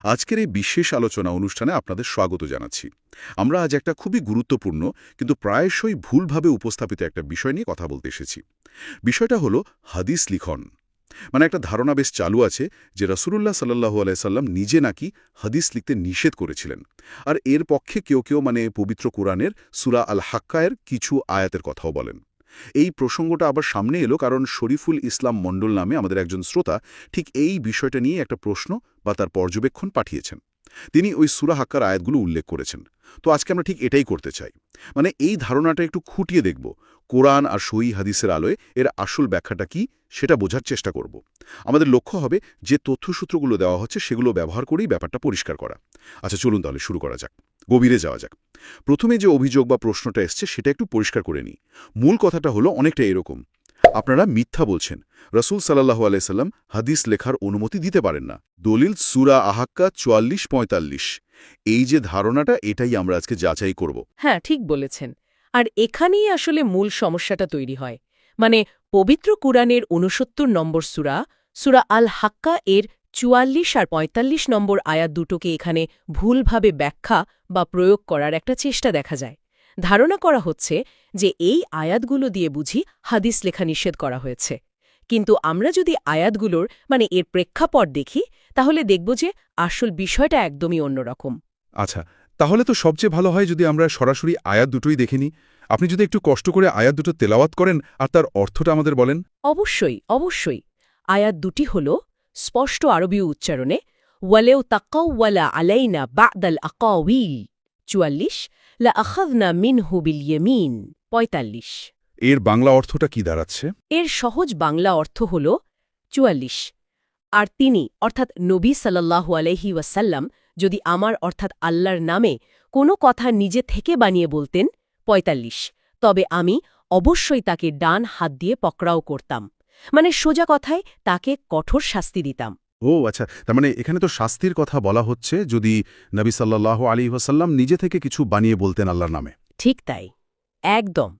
আজকের এই বিশেষ আলোচনা অনুষ্ঠানে আপনাদের স্বাগত জানাচ্ছি। আমরা আজ একটা খুবই গুরুত্বপূর্ণ কিন্তু প্রায়শই ভুলভাবে উপস্থাপিত একটা বিষয় নিয়ে কথা বলতে এসেছি। বিষয়টা হলো হাদিস লিখন। মানে একটা ধারণা বেশ চালু আছে যে রাসূলুল্লাহ সাল্লাল্লাহু আলাইহি সাল্লাম নিজে নাকি হাদিস লিখতে নিষেধ করেছিলেন। আর এর পক্ষে কেউ কেউ পবিত্র কোরআনের সূরা আল হাক্কায়ের কিছু আয়াতের কথাও বলেন। এই প্রসঙ্গটা আবার সামনে এলো কারণ শরীফুল ইসলাম মণ্ডল নামে আমাদের একজন শ্রোতা ঠিক এই বিষয়টা নিয়ে একটা প্রশ্ন বা তার পর্যবেক্ষণ পাঠিয়েছেন। তিনি ওই সূরা হাক্কার আয়াতগুলো উল্লেখ করেছেন। তো আজকে আমরা ঠিক এটাই করতে চাই। এই ধারণাটা একটু খুঁটিয়ে দেখব। কোরআন আর সহিহ হাদিসের আলোয় এর আসল ব্যাখ্যাটা কি সেটা বোঝার চেষ্টা করব। আমাদের লক্ষ্য হবে যে তথ্যসূত্রগুলো দেওয়া হচ্ছে সেগুলো ব্যবহার করেই ব্যাপারটা পরিষ্কার করা। আচ্ছা, চলুন তাহলে শুরু করা যাক, গভীরে যাওয়া যাক। প্রথমে যে অভিযোগ বা প্রশ্নটা এসছে সেটা একটু পরিষ্কার করে নিই। মূল কথাটা হলো অনেকটা এরকম: আপনারা মিথ্যা বলছেন, রাসূল সাল্লাল্লাহু আলাইহি সাল্লাম হাদিস লেখার অনুমতি দিতে পারেন না। দলিল সূরা আহাক্কা ৪৪-৪৫। এই যে ধারণাটা, এটাই আমরা আজকে যাচাই করব। হ্যাঁ, ঠিক বলেছেন। আর এখানেই আসলে মূল সমস্যাটা তৈরি হয়। মানে পবিত্র কুরআনের ৬৯ নম্বর সূরা, সূরা আল হাক্কা এর ৪৪ আর ৪৫ নম্বর আয়াত দুটোকে এখানে ভুলভাবে ব্যাখ্যা বা প্রয়োগ করার একটা চেষ্টা দেখা যায়। ধারণা করা হচ্ছে যে এই আয়াতগুলো দিয়ে বুঝি হাদিস লেখা নিষেধ করা হয়েছে। কিন্তু আমরা যদি আয়াতগুলোর এর প্রেক্ষাপট দেখি, তাহলে দেখব যে আসল বিষয়টা একদমই অন্যরকম। আচ্ছা, তাহলে তো সবচেয়ে ভালো হয় যদি আমরা সরাসরি আয়াত দুটোই দেখে নিই। আপনি যদি একটু কষ্ট করে আয়াত দুটো তেলাওয়াত করেন আর তার অর্থটা আমাদের বলেন। অবশ্যই, অবশ্যই। আয়াত দুটি হল স্পষ্ট আরবীয় উচ্চারণে ওয়ালেও তাকাওয়ালা আলাইনা বা'দাল আকাওয়িল ৪৪, লা আখাযনা মিনহু বিল ইয়ামিন ৪৫। এর বাংলা অর্থটা কি দাঁড়াচ্ছে? এর সহজ বাংলা অর্থ হল ৪৪, আর তিনি অর্থাৎ নবী সাল্লাল্লাহু আলাইহি ওয়াসাল্লাম যদি আমার অর্থাৎ আল্লাহর নামে কোনো কথা নিজে থেকে বানিয়ে বলতেন ৪৫, তবে আমি অবশ্যই তাকে ডান হাত দিয়ে পকড়াও করতাম। সোজা কথায় তাকে কঠোর শাস্তি দিতাম। ও আচ্ছা, তার মানে এখানে তো শাস্তির কথা বলা হচ্ছে যদি নবী সাল্লাল্লাহু আলাইহি ওয়াসাল্লাম নিজে থেকে কিছু বানিয়ে বলতেন আল্লাহর নামে। ঠিক তাই, একদম।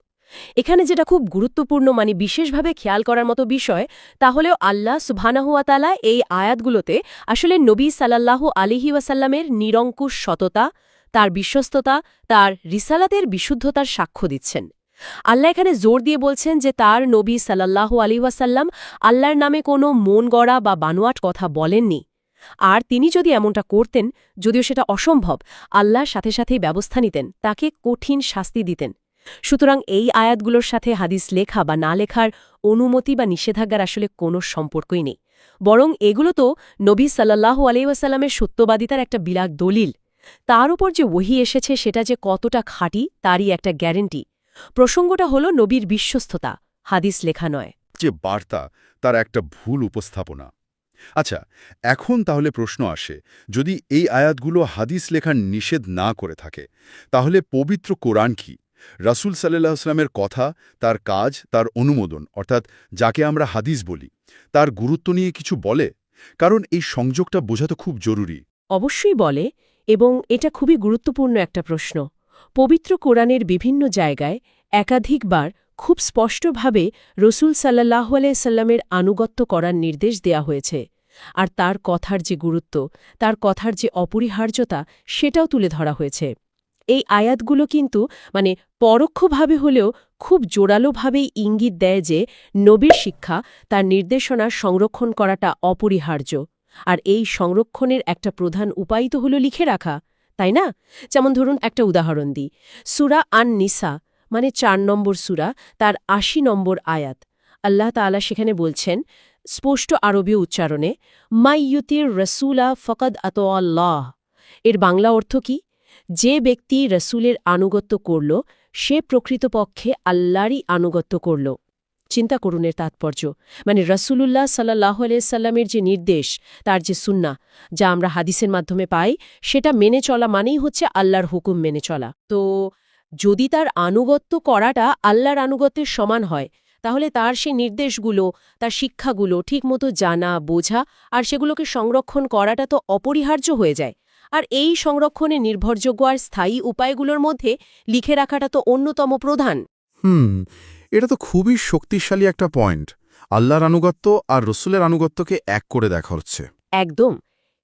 এখানে যেটা খুব গুরুত্বপূর্ণ বিশেষভাবে খেয়াল করার মতো বিষয়, তাহলেও আল্লাহ সুবহানাহু ওয়া তাআলা এই আয়াতগুলোতে আসলে নবী সাল্লাল্লাহু আলাইহি ওয়াসাল্লামের নিরঙ্কুশ সততা, তার বিশ্বস্ততা, তার রিসালাতের বিশুদ্ধতার সাক্ষ্য দিচ্ছেন। আল্লাহ এখানে জোর দিয়ে বলছেন যে তার নবী সাল্লাল্লাহু আলাইহি ওয়াসাল্লাম আল্লাহর নামে কোনো মন গড়া বা বানোয়াট কথা বলেননি। আর তিনি যদি এমনটা করতেন, যদিও সেটা অসম্ভব, আল্লাহর সাথে সাথেই ব্যবস্থা নিতেন, তাকে কঠিন শাস্তি দিতেন। সুতরাং এই আয়াতগুলোর সাথে হাদিস লেখা বা না লেখার অনুমতি বা নিষেধাজ্ঞার আসলে কোনো সম্পর্কই নেই। বরং এগুলো তো নবী সাল্লাল্লাহু আলাইহি ওয়াসাল্লামের সত্যবাদিতার একটা বিরাট দলিল। তার উপর যে ওহী এসেছে সেটা যে কতটা খাঁটি তারই একটা গ্যারেন্টি। প্রসঙ্গটা হলো নবীর বিশ্বস্ততা, হাদিস লেখা নয়। যে বার্তা, তার একটা ভুল উপস্থাপনা। আচ্ছা, এখন তাহলে প্রশ্ন আসে, যদি এই আয়াতগুলো হাদিস লেখার নিষেধ না করে থাকে, তাহলে পবিত্র কোরআন কি রাসূল সাল্লাল্লাহু আলাইহি ওয়াসাল্লামের কথা, তার কাজ, তার অনুমোদন, অর্থাৎ যাকে আমরা হাদিস বলি, তার গুরুত্ব নিয়ে কিছু বলে? কারণ এই সংযোগটা বোঝা তো খুব জরুরি। অবশ্যই বলে, এবং এটা খুবই গুরুত্বপূর্ণ একটা প্রশ্ন। পবিত্র কোরআনের বিভিন্ন জায়গায় একাধিকবার খুব স্পষ্টভাবে রসূল সাল্লাল্লাহু আলাইহি সাল্লামের আনুগত্য করার নির্দেশ দেয়া হয়েছে। আর তার কথার যে গুরুত্ব, তার কথার যে অপরিহার্যতা, সেটাও তুলে ধরা হয়েছে। এই আয়াতগুলো কিন্তু পরোক্ষভাবে হলেও খুব জোরালোভাবেই ইঙ্গিত দেয় যে নবীর শিক্ষা, তার নির্দেশনা সংরক্ষণ করাটা অপরিহার্য। আর এই সংরক্ষণের একটা প্রধান উপায় তো হলো লিখে রাখা, তাই না? যেমন ধরুন একটা উদাহরণ দিই। সূরা আন-নিসা ৪ নম্বর সূরা, তার ৮০ নম্বর আয়াত। আল্লাহ তাআলা সেখানে বলছেন স্পষ্ট আরবীয় উচ্চারণে, মাইয়ুতির রসুলা ফকদ আতআল্লাহ। এর বাংলা অর্থ কি? যে ব্যক্তি রসুলের আনুগত্য করল, সে প্রকৃতপক্ষে আল্লাহরই আনুগত্য করল। চিন্তা করুন এর তাৎপর্য। রাসূলুল্লাহ সাল্লাল্লাহু আলাইহি সাল্লামের যে নির্দেশ, তার যে সুন্নাহ, যা আমরা হাদিসের মাধ্যমে পাই, সেটা মেনে চলা মানেই হচ্ছে আল্লাহর হুকুম মেনে চলা। তো যদি তার আনুগত্য করাটা আল্লাহর আনুগত্যের সমান হয়, তাহলে তার সেই নির্দেশগুলো, তার শিক্ষাগুলো ঠিকমতো জানা, বোঝা আর সেগুলোকে সংরক্ষণ করাটা তো অপরিহার্য হয়ে যায়। আর এই সংরক্ষণে নির্ভরযোগ্য আর স্থায়ী উপায়গুলোর মধ্যে লিখে রাখাটা তো অন্যতম প্রধান। এটা তো খুবই শক্তিশালী একটা পয়েন্ট। আল্লাহর আনুগত্য আর রসুলের আনুগত্যকে এক করে দেখা হচ্ছে। একদম।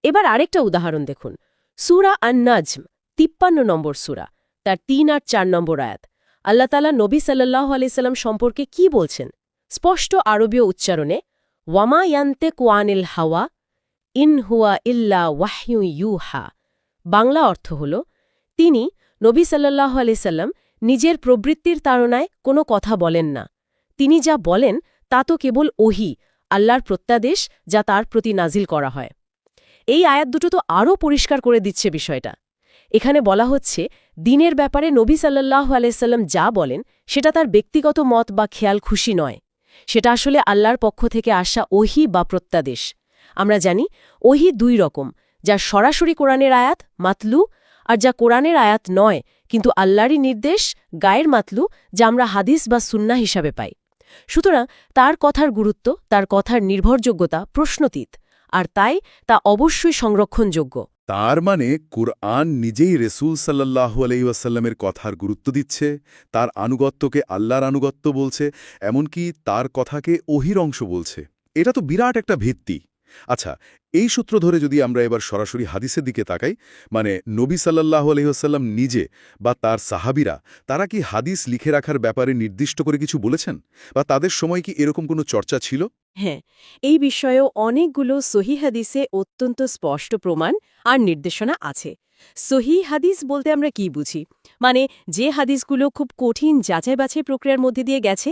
এবার আরেকটা উদাহরণ দেখুন, সূরা আন-নাজম ৫৩ নম্বর সূরা, তার ৩ আর ৪ নম্বর আয়াত। আল্লাহ তাআলা নবী সাল্লাল্লাহু আলাইহি সাল্লাম সম্পর্কে কি বলছেন? স্পষ্ট আরবীয় উচ্চারণে, ওয়ামা ইয়ানতিকু আনিল হাওয়া ইন হুয়া ইল্লা ওয়াহয়ুন ইউহা। বাংলা অর্থ হল, তিনি নবী সাল্লাল্লাহু আলাইহি সাল্লাম নিজের প্রবৃত্তির তাড়নায় কোনো কথা বলেন না। তিনি যা বলেন তা তো কেবল ওহী, আল্লাহর প্রত্যাদেশ, যা তার প্রতি নাজিল করা হয়। এই আয়াত দুটো তো আরও পরিষ্কার করে দিচ্ছে বিষয়টা। এখানে বলা হচ্ছে, দ্বীনের ব্যাপারে নবী সাল্লাল্লাহু আলাইহি সাল্লাম যা বলেন সেটা তার ব্যক্তিগত মত বা খেয়াল খুশি নয়। সেটা আসলে আল্লাহর পক্ষ থেকে আসা ওহী বা প্রত্যাদেশ। আমরা জানি ওহী দুই রকম, যা সরাসরি কোরআনের আয়াত মাতলু, আর যা কোরআনের আয়াত নয় কিন্তু আল্লাহরই নির্দেশ গায়ের মাতলু, যা আমরা হাদিস বা সুন্নাহ হিসাবে পাই। সুতরাং তার কথার গুরুত্ব, তার কথার নির্ভরযোগ্যতা প্রশ্নতীত, আর তাই তা অবশ্যই সংরক্ষণযোগ্য। তার মানে কুরআন নিজেই রাসূল সাল্লাল্লাহু আলাইহি ওয়াসাল্লামের কথার গুরুত্ব দিচ্ছে, তার আনুগত্যকে আল্লাহর আনুগত্য বলছে, এমনকি তার কথাকে ওহীর অংশ বলছে। এটা তো বিরাট একটা ভিত্তি। আচ্ছা, এই সূত্র ধরে যদি আমরা এবার সরাসরি হাদিসের দিকে তাকাই, মানে নবী সাল্লাল্লাহু আলাইহি ওয়াসাল্লাম নিজে বা তার সাহাবীরা, তারা কি হাদিস লিখে রাখার ব্যাপারে নির্দিষ্ট করে কিছু বলেছেন, বা তাদের সময় কি এরকম কোনো চর্চা ছিল? হ্যাঁ, এই বিষয়েও অনেকগুলো সহিহ হাদিসে অত্যন্ত স্পষ্ট প্রমাণ আর নির্দেশনা আছে। সহিহ হাদিস বলতে আমরা কি বুঝি? মানে যে হাদিসগুলো খুব কঠিন যাচাই-বাছাই প্রক্রিয়ার মধ্যে দিয়ে গেছে,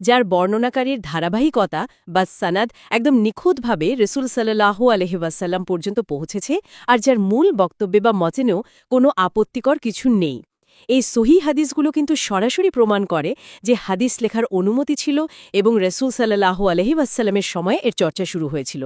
যার বর্ণনাকারীর ধারাবাহিকতা বা সানাদ একদম নিখুঁতভাবে রাসূল সাল্লাল্লাহু আলাইহি ওয়াসাল্লাম পর্যন্ত পৌঁছেছে, আর যার মূল বক্তব্যে বা মতেনেও কোনো আপত্তিকর কিছু নেই। এই সহিহ হাদিসগুলো কিন্তু সরাসরি প্রমাণ করে যে হাদিস লেখার অনুমতি ছিল এবং রাসূল সাল্লাল্লাহু আলাইহি ওয়াসাল্লামের সময় এর চর্চা শুরু হয়েছিল।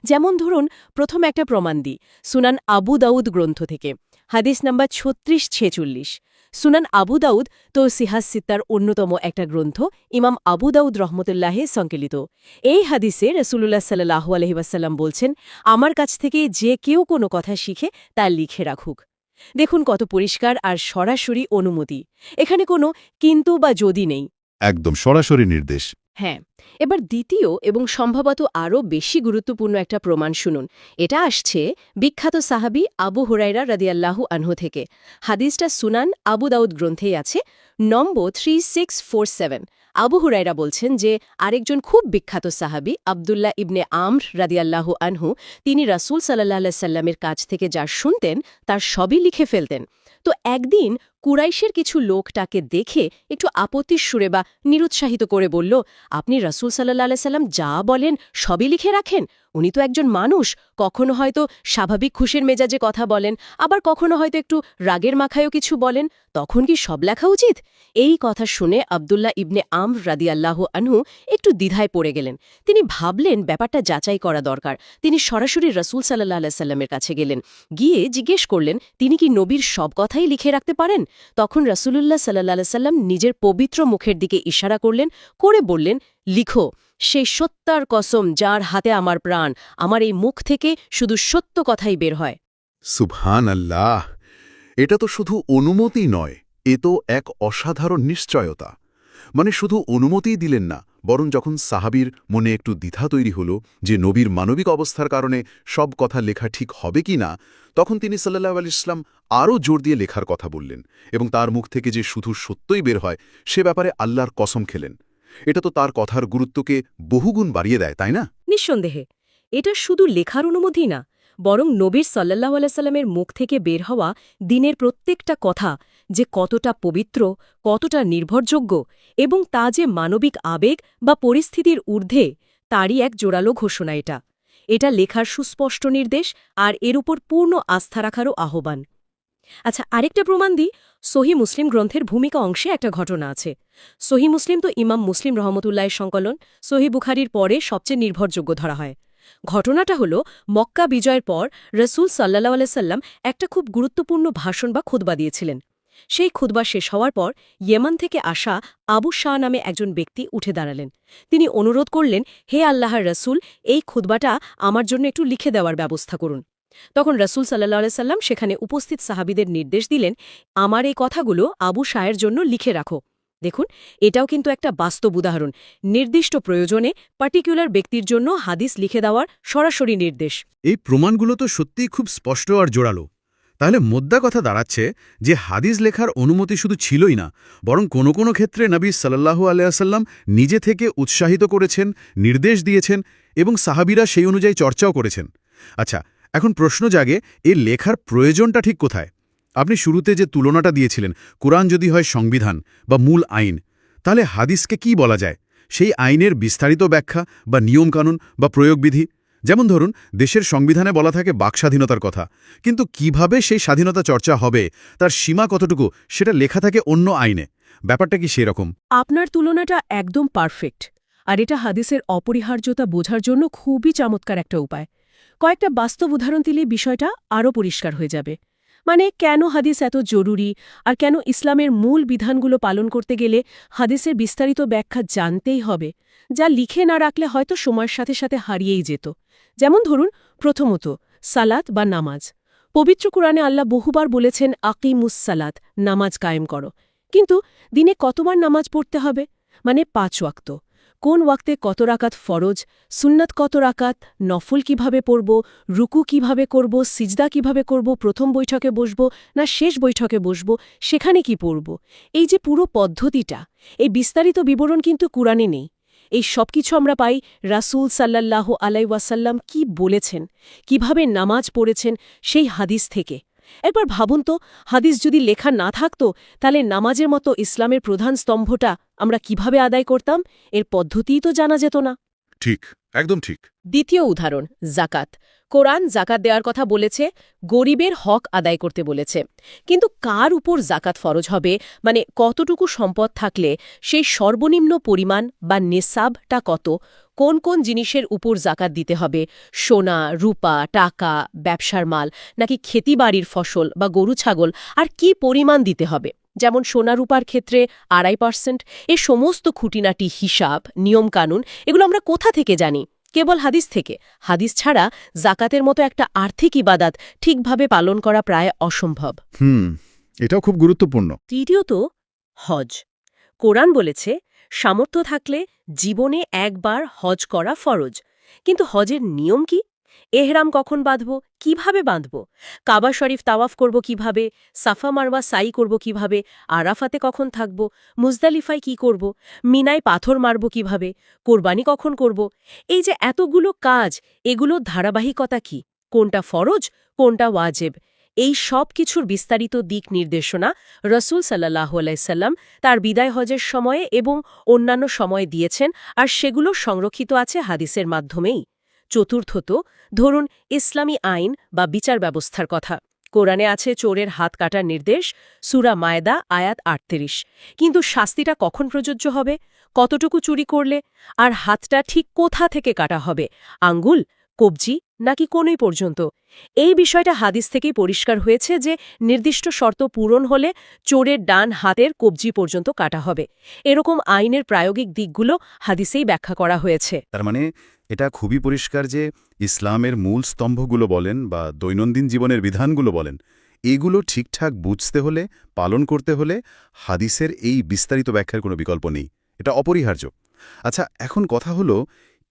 যেমন ধরুন, প্রথম একটা প্রমাণ দিই, সুনান আবু দাউদ গ্রন্থ থেকে, হাদিস নাম্বার ৩৬-৪৬। সুনান আবু দাউদ তো সিহাস সিত্তার অন্যতম একটা গ্রন্থ, ইমাম আবু দাউদ রহমতুল্লাহে সংকলিত। এই হাদিসে রাসূলুল্লাহ সাল্লাল্লাহু আলাইহি ওয়াসাল্লাম বলছেন, আমার কাছ থেকে যে কেউ কোনো কথা শিখে তা লিখে রাখুক। দেখুন কত পরিষ্কার আর সরাসরি অনুমতি, এখানে কোনো কিন্তু বা যদি নেই। একদম সরাসরি নির্দেশ। হ্যাঁ, এবার দ্বিতীয় এবং সম্ভবত আরও বেশি গুরুত্বপূর্ণ একটা প্রমাণ শুনুন। এটা আসছে বিখ্যাত সাহাবী আবু হুরায়রা রাদিয়াল্লাহু আনহু থেকে। হাদিসটা সুনান আবু দাউদ গ্রন্থেই আছে, নম্বর 3647। আবু হুরায়রা বলছেন যে আরেকজন খুব বিখ্যাত সাহাবী আব্দুল্লাহ ইবনে আমর রাদিয়াল্লাহু আনহু, তিনি রাসূল সাল্লাল্লাহু আলাইহি সাল্লামের কাছ থেকে যা শুনতেন তার সবই লিখে ফেলতেন। তো একদিন কুরাইশের কিছু লোক তাকে দেখে একটু আপত্তির সুরে বা নিরুৎসাহিত করে বলল, আপনি রাসূল সাল্লাল্লাহু আলাইহি সাল্লাম যা বলেন সবই লিখে রাখেন? উনি তো একজন মানুষ, কখনো হয়তো স্বাভাবিক খুশির মেজাজে কথা বলেন, আবার কখনো হয়তো একটু রাগের মাখায়ও কিছু বলেন, তখন কি সব লেখা উচিত? এই কথা শুনে আব্দুল্লাহ ইবনে আমর রাদিয়াল্লাহু আনহু একটু দ্বিধায় পড়ে গেলেন। তিনি ভাবলেন ব্যাপারটা যাচাই করা দরকার। তিনি সরাসরি রাসূল সাল্লাল্লাহু আলাইহি সাল্লামের কাছে গেলেন, গিয়ে জিজ্ঞেস করলেন তিনি কি নবীর সব কথাই লিখে রাখতে পারেন? তখন রাসূলুল্লাহ সাল্লাল্লাহু আলাইহি সাল্লাম নিজের পবিত্র মুখের দিকে ইশারা করলেন, করে বললেন, লিখো, সেই সত্যার কসম যার হাতে আমার প্রাণ, আমার এই মুখ থেকে শুধু সত্য কথাই বের হয়। সুবহানাল্লাহ! এটা তো শুধু অনুমতি নয়, এ তো এক অসাধারণ নিশ্চয়তা। মানে শুধু অনুমতিই দিলেন না, বরং যখন সাহাবীর মনে একটু দ্বিধা তৈরি হল যে নবীর মানবিক অবস্থার কারণে সব কথা লেখা ঠিক হবে কি না, তখন তিনি সাল্লাল্লাহু আলাইহি ওয়াসাল্লাম আরও জোর দিয়ে লেখার কথা বললেন এবং তার মুখ থেকে যে শুধু সত্যই বের হয় সে ব্যাপারে আল্লাহর কসম খেলেন। এটা তো তার কথার গুরুত্বকে বহুগুণ বাড়িয়ে দেয়, তাই না? নিঃসন্দেহে এটা শুধু লেখার অনুমতি না, বরং নবীর সাল্লাল্লাহু আলাইহি সাল্লামের মুখ থেকে বের হওয়া দিনের প্রত্যেকটা কথা যে কতটা পবিত্র, কতটা নির্ভরযোগ্য এবং তা যে মানবিক আবেগ বা পরিস্থিতির ঊর্ধ্বে, তারই এক জোরালো ঘোষণা এটা। এটা লেখার সুস্পষ্ট নির্দেশ আর এর উপর পূর্ণ আস্থা রাখারও আহ্বান। আচ্ছা, আরেকটা প্রমাণ দিই, সহিহ মুসলিম গ্রন্থের ভূমিকা অংশে একটা ঘটনা আছে। সহিহ মুসলিম তো ইমাম মুসলিম রহমতুল্লাহের সংকলন, সহিহ বুখারীর পরে সবচেয়ে নির্ভরযোগ্য ধরা হয়। ঘটনাটা হলো, মক্কা বিজয়ের পর রাসূল সাল্লাল্লাহু আলাইহি সাল্লাম একটা খুব গুরুত্বপূর্ণ ভাষণ বা খুতবা দিয়েছিলেন। সেই খুতবা শেষ হওয়ার পর ইয়েমান থেকে আসা আবু শাহ নামে একজন ব্যক্তি উঠে দাঁড়ালেন। তিনি অনুরোধ করলেন, হে আল্লাহর রাসূল, এই খুতবাটা আমার জন্য একটু লিখে দেওয়ার ব্যবস্থা করুন। তখন রাসূল সাল্লাল্লাহু আলাইহি সাল্লাম সেখানে উপস্থিত সাহাবীদের নির্দেশ দিলেন, আমার এই কথাগুলো আবু শাহের জন্য লিখে রাখো। দেখুন, এটাও কিন্তু একটা বাস্তব উদাহরণ। নির্দিষ্ট প্রয়োজনে পার্টিকুলার ব্যক্তির জন্য হাদিস লিখে দেওয়ার সরাসরি নির্দেশ। এই প্রমাণগুলো তো সত্যিই খুব স্পষ্ট আর জোরালো। তাহলে মোদ্দা কথা দাঁড়াচ্ছে যে হাদিস লেখার অনুমতি শুধু ছিলই না, বরং কোনো কোনো ক্ষেত্রে নবী সাল্লাল্লাহু আলাইহি ওয়াসাল্লাম নিজে থেকে উৎসাহিত করেছেন, নির্দেশ দিয়েছেন এবং সাহাবীরা সেই অনুযায়ী চর্চাও করেছেন। আচ্ছা, এখন প্রশ্ন জাগে, এই লেখার প্রয়োজনটা ঠিক কোথায়? আপনি শুরুতে যে তুলনাটা দিয়েছিলেন, কোরআন যদি হয় সংবিধান বা মূল আইন, তাহলে হাদিসকে কি বলা যায়? সেই আইনের বিস্তারিত ব্যাখ্যা বা নিয়মকানুন বা প্রয়োগবিধি? যেমন ধরুন, দেশের সংবিধানে বলা থাকে বাকস্বাধীনতার কথা, কিন্তু কিভাবে সেই স্বাধীনতা চর্চা হবে, তার সীমা কতটুকু, সেটা লেখা থাকে অন্য আইনে। ব্যাপারটা কি সেরকম? আপনার তুলনাটা একদম পারফেক্ট, আর এটা হাদিসের অপরিহার্যতা বোঝার জন্য খুবই চমৎকার একটা উপায়। কয়েকটা বাস্তব উদাহরণ দিলে বিষয়টা আরও পরিষ্কার হয়ে যাবে। মানে, কেন হাদিস এত জরুরি, আর কেন ইসলামের মূল বিধানগুলো পালন করতে গেলে হাদিসের বিস্তারিত ব্যাখ্যা জানতেই হবে, যা লিখে না রাখলে হয়তো সময়ের সাথে সাথে হারিয়েই যেত। যেমন ধরুন, প্রথমত সালাত বা নামাজ। পবিত্র কুরআনে আল্লাহ বহুবার বলেছেন আকিমুস সালাত, নামাজ কায়েম করো। কিন্তু দিনে কতবার নামাজ পড়তে হবে? মানে 5 ওয়াক্ত। কোন ওয়াক্তে কত রাকাত ফরজ, সুন্নাত কত রাকাত, নফল কিভাবে পড়ব, রুকু কিভাবে করব, সিজদা কিভাবে করব, প্রথম বৈঠকে বসব না শেষ বৈঠকে বসব, সেখানে কি পড়ব, এই যে পুরো পদ্ধতিটা, এই বিস্তারিত বিবরণ কিন্তু কুরআনে নেই। এই সব কিছু আমরা পাই রাসূল সাল্লাল্লাহু আলাইহি ওয়াসাল্লাম কি বলেছেন, কিভাবে নামাজ পড়েছেন, সেই হাদিস থেকে। একবার ভাবুন তো, হাদিস যদি লেখা না থাকতো, তাহলে নামাজের মতো ইসলামের প্রধান স্তম্ভটা আমরা কিভাবে আদায় করতাম, এর পদ্ধতিই তো জানা যেত না। ঠিক, একদম ঠিক। দ্বিতীয় উদাহরণ, জাকাত। কোরআন জাকাত দেওয়ার কথা বলেছে, গরিবের হক আদায় করতে বলেছে। কিন্তু কার উপর জাকাত ফরজ হবে, মানে কতটুকু সম্পদ থাকলে সেই সর্বনিম্ন পরিমাণ বা নেসাবটা কত, কোন কোন জিনিসের উপর জাকাত দিতে হবে, সোনা, রূপা, টাকা, ব্যবসার মাল, নাকি খেতিবাড়ির ফসল বা গরু ছাগল, আর কি পরিমাণ দিতে হবে, যেমন সোনা রূপার ক্ষেত্রে 2.5%, এ সমস্ত খুঁটিনাটি হিসাব, নিয়মকানুন, এগুলো আমরা কোথা থেকে জানি? কেবল হাদিস থেকে। হাদিস ছাড়া জাকাতের মতো একটা আর্থিক ইবাদাত ঠিকভাবে পালন করা প্রায় অসম্ভব। এটাও খুব গুরুত্বপূর্ণ। তৃতীয়ত, হজ। কোরআন বলেছে সামর্থ্য থাকলে জীবনে একবার হজ করা ফরজ। কিন্তু হজের নিয়ম কি? এহরাম কখন বাঁধব, কিভাবে বাঁধব, কাবা শরীফ তাওয়াফ করব কিভাবে, সাফা মারওয়া সাই করব কিভাবে, আরাফাতে কখন থাকব, মুজদালিফায় কি করব, মিনায় পাথর মারব কিভাবে, কোরবানি কখন করব, এই যে এতগুলো কাজ, এগুলোর ধারাবাহিকতা কি, কোনটা ফরজ, কোনটা ওয়াজেব, এই সব কিছুর বিস্তারিত দিক নির্দেশনা রসুল সাল্লাল্লাহু আলাইহি সাল্লাম তার বিদায় হজের সময়ে এবং অন্যান্য সময়ে দিয়েছেন, আর সেগুলো সংরক্ষিত আছে হাদিসের মাধ্যমেই। চতুর্থত, ধরুন ইসলামী আইন বা বিচার ব্যবস্থার কথা। কোরআনে আছে চোরের হাত কাটার নির্দেশ, সূরা মায়েদা আয়াত 38। কিন্তু শাস্তিটা কখন প্রযোজ্য হবে, কতটুকু চুরি করলে, আর হাতটা ঠিক কোথা থেকে কাটা হবে, আঙ্গুল, কবজি নাকি কোনই পর্যন্ত? এই বিষয়টা হাদিস থেকেই পরিষ্কার হয়েছে যে নির্দিষ্ট শর্ত পূরণ হলে চোরের ডান হাতের কবজি পর্যন্ত কাটা হবে। এরকম আইনের প্রায়োগিক দিকগুলো হাদিসেই ব্যাখ্যা করা হয়েছে। তার মানে এটা খুবই পরিষ্কার যে ইসলামের মূল স্তম্ভগুলো বলেন বা দৈনন্দিন জীবনের বিধানগুলো বলেন, এগুলো ঠিকঠাক বুঝতে হলে, পালন করতে হলে হাদিসের এই বিস্তারিত ব্যাখ্যার কোনো বিকল্প নেই। এটা অপরিহার্য। আচ্ছা, এখন কথা হলো,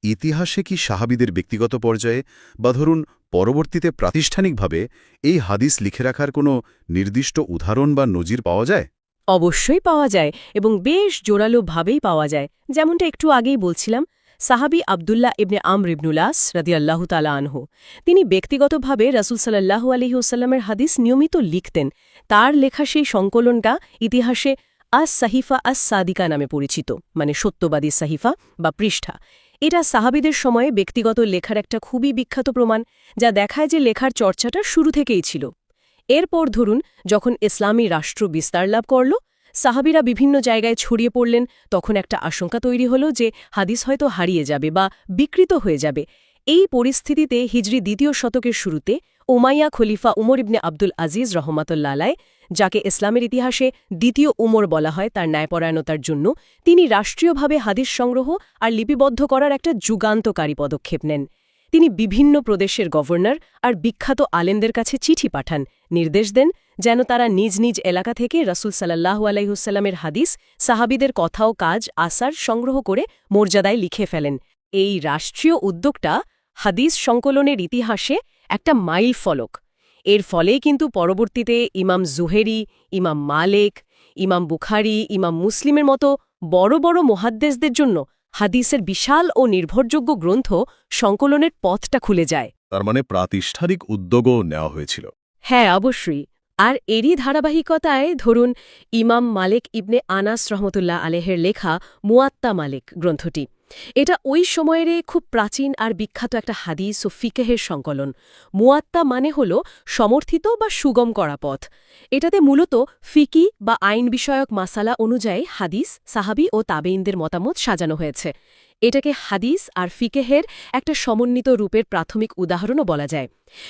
ইতিহাসে কি সাহাবীদের ব্যক্তিগত পর্যায়ে বা ধরুন পরবর্তীতে প্রাতিষ্ঠানিকভাবে এই হাদিস লিখে রাখার কোনো নির্দিষ্ট উদাহরণ বা নজির পাওয়া যায়? অবশ্যই পাওয়া যায়, এবং বেশ জোরালোভাবেই পাওয়া যায়। যেমনটা একটু আগেই বলছিলাম, সাহাবী আবদুল্লাহ ইবনে আমর ইবনুল আস রাদিয়াল্লাহু তাআলা আনহু, তিনি ব্যক্তিগতভাবে রাসূল সাল্লাল্লাহু আলাইহি ওয়াসাল্লামের হাদিস নিয়মিত লিখতেন। তার লেখা সেই সংকলনটা ইতিহাসে আস সাহিফা আস সাদিকা নামে পরিচিত, মানে সত্যবাদী সাহিফা বা পৃষ্ঠা। এটা সাহাবীদের সময়ে ব্যক্তিগত লেখার একটা খুবই বিখ্যাত প্রমাণ, যা দেখায় যে লেখার চর্চাটা শুরু থেকেই ছিল। এরপর ধরুন, যখন ইসলামী রাষ্ট্র বিস্তার লাভ করল, সাহাবীরা বিভিন্ন জায়গায় ছড়িয়ে পড়লেন, তখন একটা আশঙ্কা তৈরি হল যে হাদিস হয়তো হারিয়ে যাবে বা বিকৃত হয়ে যাবে। এই পরিস্থিতিতে হিজরি 2য় শতকের শুরুতে উমাইয়া খলিফা উমর ইবনে আব্দুল আজিজ রহমাতুল্লাহ আলাইহ, যাকে ইসলামের ইতিহাসে দ্বিতীয় উমর বলা হয় তার ন্যায়পরায়ণতার জন্য, তিনি রাষ্ট্রীয়ভাবে হাদিস সংগ্রহ আর লিপিবদ্ধ করার একটা যুগান্তকারী পদক্ষেপ নেন। তিনি বিভিন্ন প্রদেশের গভর্নর আর বিখ্যাত আলেমদের কাছে চিঠি পাঠান, নির্দেশ দেন যেন তারা নিজ নিজ এলাকা থেকে রাসূল সাল্লাল্লাহু আলাইহি ওয়াসাল্লামের হাদিস, সাহাবীদের কথা ও কাজ আসার সংগ্রহ করে মর্যাদায় লিখে ফেলেন। এই রাষ্ট্রীয় উদ্যোগটা হাদিস সংকলনের ইতিহাসে একটা মাইল ফলক। এর ফলেই কিন্তু পরবর্তীতে ইমাম জুহেরি, ইমাম মালেক, ইমাম বুখারি, ইমাম মুসলিমের মতো বড় বড় মুহাদ্দিসদের জন্য হাদিসের বিশাল ও নির্ভরযোগ্য গ্রন্থ সংকলনের পথটা খুলে যায়। তার মানে প্রাতিষ্ঠানিক উদ্যোগও নেওয়া হয়েছিল। হ্যাঁ, অবশ্যই। আর এরই ধারাবাহিকতায় ধরুন ইমাম মালিক ইবনে আনাস রহমতুল্লাহ আলেহের লেখা মুয়াত্তা মালিক গ্রন্থটি। এটা ওই সময়ের খুব প্রাচীন আর বিখ্যাত একটা হাদিস ও ফিকহের সংকলন। মুয়াত্তা মানে হল সমর্থিত বা সুগম করা পথ। এটাতে মূলত ফিকি বা আইন বিষয়ক মাসালা অনুযায়ী হাদিস, সাহাবি ও তাবেইনদের মতামত সাজানো হয়েছে। এটাকে হাদিস আর ফিকেহের একটা সমন্বিত রূপের প্রাথমিক উদাহরণও বলা যায়।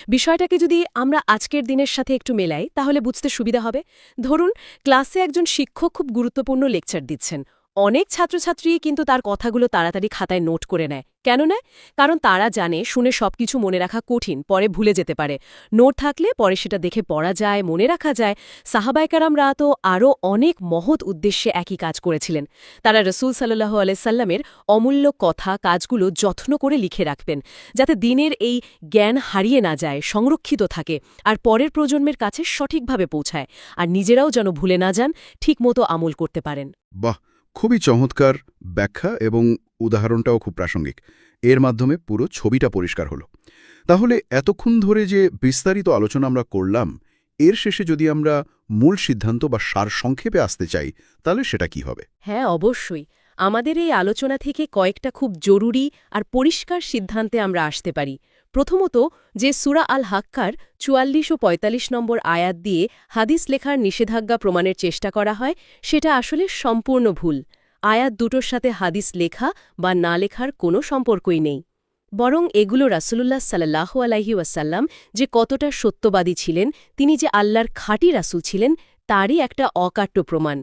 বিষয়টাকে যদি আমরা আজকের দিনের সাথে একটু মেলাই তাহলে বুঝতে সুবিধা হবে। ধরুন ক্লাসে একজন শিক্ষক খুব গুরুত্বপূর্ণ লেকচার দিচ্ছেন। অনেক ছাত্রছাত্রী কিন্তু তার কথাগুলো তাড়াতাড়ি খাতায় নোট করে নেয়। কেন নেয়? কারণ তারা জানে শুনে সবকিছু মনে রাখা কঠিন, পরে ভুলে যেতে পারে। নোট থাকলে পরে সেটা দেখে পড়া যায়, মনে রাখা যায়। সাহাবায়ে কেরামরা তো আরও অনেক মহৎ উদ্দেশ্যে একই কাজ করেছিলেন। তারা রাসূল সাল্লাল্লাহু আলাইহি সাল্লামের অমূল্য কথা, কাজগুলো যত্ন করে লিখে রাখতেন, যাতে দিনের এই জ্ঞান হারিয়ে না যায়, সংরক্ষিত থাকে আর পরের প্রজন্মের কাছে সঠিকভাবে পৌঁছায়, আর নিজেরাও যেন ভুলে না যান, ঠিকমতো আমল করতে পারেন। বাহ, খুবই চমৎকার ব্যাখ্যা এবং উদাহরণটাও খুব প্রাসঙ্গিক। এর মাধ্যমে পুরো ছবিটা পরিষ্কার হলো। তাহলে এতক্ষণ ধরে যে বিস্তারিত আলোচনা আমরা করলাম, এর শেষে যদি আমরা মূল সিদ্ধান্ত বা সারসংক্ষেপে আসতে চাই, তাহলে সেটা কি হবে? হ্যাঁ, অবশ্যই। আমাদের এই আলোচনা থেকে কয়েকটা খুব জরুরি আর পরিষ্কার সিদ্ধান্তে আমরা আসতে পারি। প্রথমত, যে সূরা আল হাক্কার ৪৪ ও ৪৫ নম্বর আয়াত দিয়ে হাদিস লেখার নিষেধাজ্ঞা প্রমাণের চেষ্টা করা হয়, সেটা আসলে সম্পূর্ণ ভুল। আয়াত দুটোর সাথে হাদিস লেখা বা না লেখার কোনো সম্পর্কই নেই। বরং এগুলো রাসূলুল্লাহ সাল্লাল্লাহু আলাইহি ওয়াসাল্লাম যে কতটা সত্যবাদী ছিলেন, তিনি যে আল্লাহর খাঁটি রাসূল ছিলেন, তারই একটা অকাট্য প্রমাণ।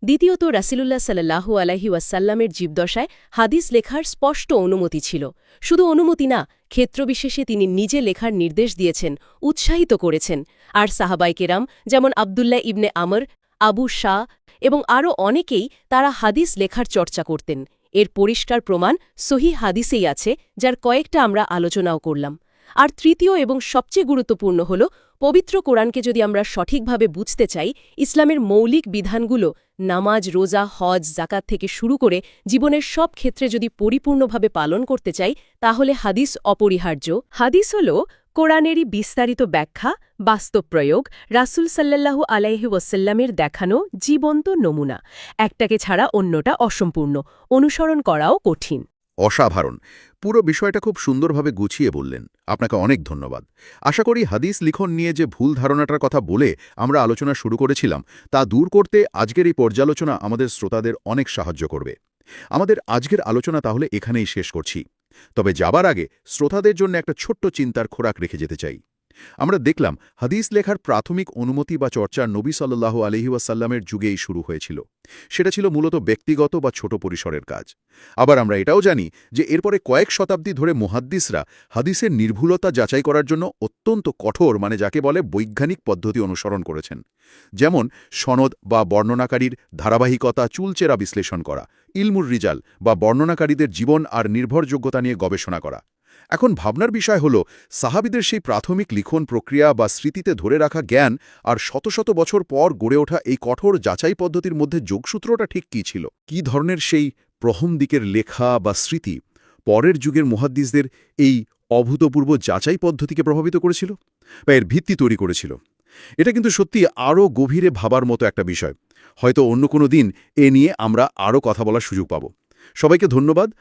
দ্বিতীয়ত, রাসূলুল্লাহ সাল্লাল্লাহু আলাইহি ওয়াসাল্লামের জীবদশায় হাদিস লেখার স্পষ্ট অনুমতি ছিল। শুধু অনুমতি না, ক্ষেত্রবিশেষে তিনি নিজে লেখার নির্দেশ দিয়েছেন, উৎসাহিত করেছেন। আর সাহাবায়ে কেরাম যেমন আব্দুল্লাহ ইবনে আমর, আবু শাহ এবং আরও অনেকেই তারা হাদিস লেখার চর্চা করতেন। এর পরিষ্কার প্রমাণ সহিহ হাদিসেই আছে, যার কয়েকটা আমরা আলোচনাও করলাম। আর তৃতীয় এবং সবচেয়ে গুরুত্বপূর্ণ হল, পবিত্র কোরআনকে যদি আমরা সঠিকভাবে বুঝতে চাই, ইসলামের মৌলিক বিধানগুলো নামাজ, রোজা, হজ, যাকাত থেকে শুরু করে জীবনের সব ক্ষেত্রে যদি পরিপূর্ণভাবে পালন করতে চাই, তাহলে হাদিস অপরিহার্য। হাদিস হল কোরআনেরই বিস্তারিত ব্যাখ্যা, বাস্তব প্রয়োগ, রাসূল সাল্লাল্লাহু আলাইহি ওয়াসাল্লামের দেখানো জীবন্ত নমুনা। একটাকে ছাড়া অন্যটা অসম্পূর্ণ, অনুসরণ করাও কঠিন। অসাধারণ। পুরো বিষয়টা খুব সুন্দরভাবে গুছিয়ে বললেন। আপনাকে অনেক ধন্যবাদ। আশা করি হাদিস লিখন নিয়ে যে ভুল ধারণাটার কথা বলে আমরা আলোচনা শুরু করেছিলাম, তা দূর করতে আজকের এই পর্যালোচনা আমাদের শ্রোতাদের অনেক সাহায্য করবে। আমাদের আজকের আলোচনা তাহলে এখানেই শেষ করছি। তবে যাবার আগে শ্রোতাদের জন্য একটা ছোট্ট চিন্তার খোরাক রেখে যেতে চাই। আমরা দেখলাম হাদিস লেখার প্রাথমিক অনুমতি বা চর্চা নবী সাল্লাল্লাহু আলাইহি ওয়াসাল্লামের যুগেই শুরু হয়েছিল। সেটা ছিল মূলত ব্যক্তিগত বা ছোট পরিসরের কাজ। আবার আমরা এটাও জানি যে এরপরে কয়েক শতাব্দী ধরে মুহাদ্দিসরা হাদিসের নির্ভুলতা যাচাই করার জন্য অত্যন্ত কঠোর, যাকে বলে বৈজ্ঞানিক পদ্ধতি অনুসরণ করেছেন। যেমন সনদ বা বর্ণনাকারীর ধারাবাহিকতা চুলচেরা বিশ্লেষণ করা, ইলমুর রিজাল বা বর্ণনাকারীদের জীবন আর নির্ভরযোগ্যতা নিয়ে গবেষণা করা। এখন ভাবনার বিষয় হল, সাহাবীদের সেই প্রাথমিক লিখন প্রক্রিয়া বা স্মৃতিতে ধরে রাখা জ্ঞান আর শত শত বছর পর গড়ে ওঠা এই কঠোর যাচাই পদ্ধতির মধ্যে যোগসূত্রটা ঠিক কী ছিল? কী ধরনের সেই প্রথম দিকের লেখা বা স্মৃতি পরের যুগের মুহাদ্দিসদের এই অভূতপূর্ব যাচাই পদ্ধতিকে প্রভাবিত করেছিল বা এর ভিত্তি তৈরি করেছিল? এটা কিন্তু সত্যি আরও গভীরে ভাবার মতো একটা বিষয়। হয়তো অন্য কোনো দিন এ নিয়ে আমরা আরও কথা বলার সুযোগ পাব। সবাইকে ধন্যবাদ।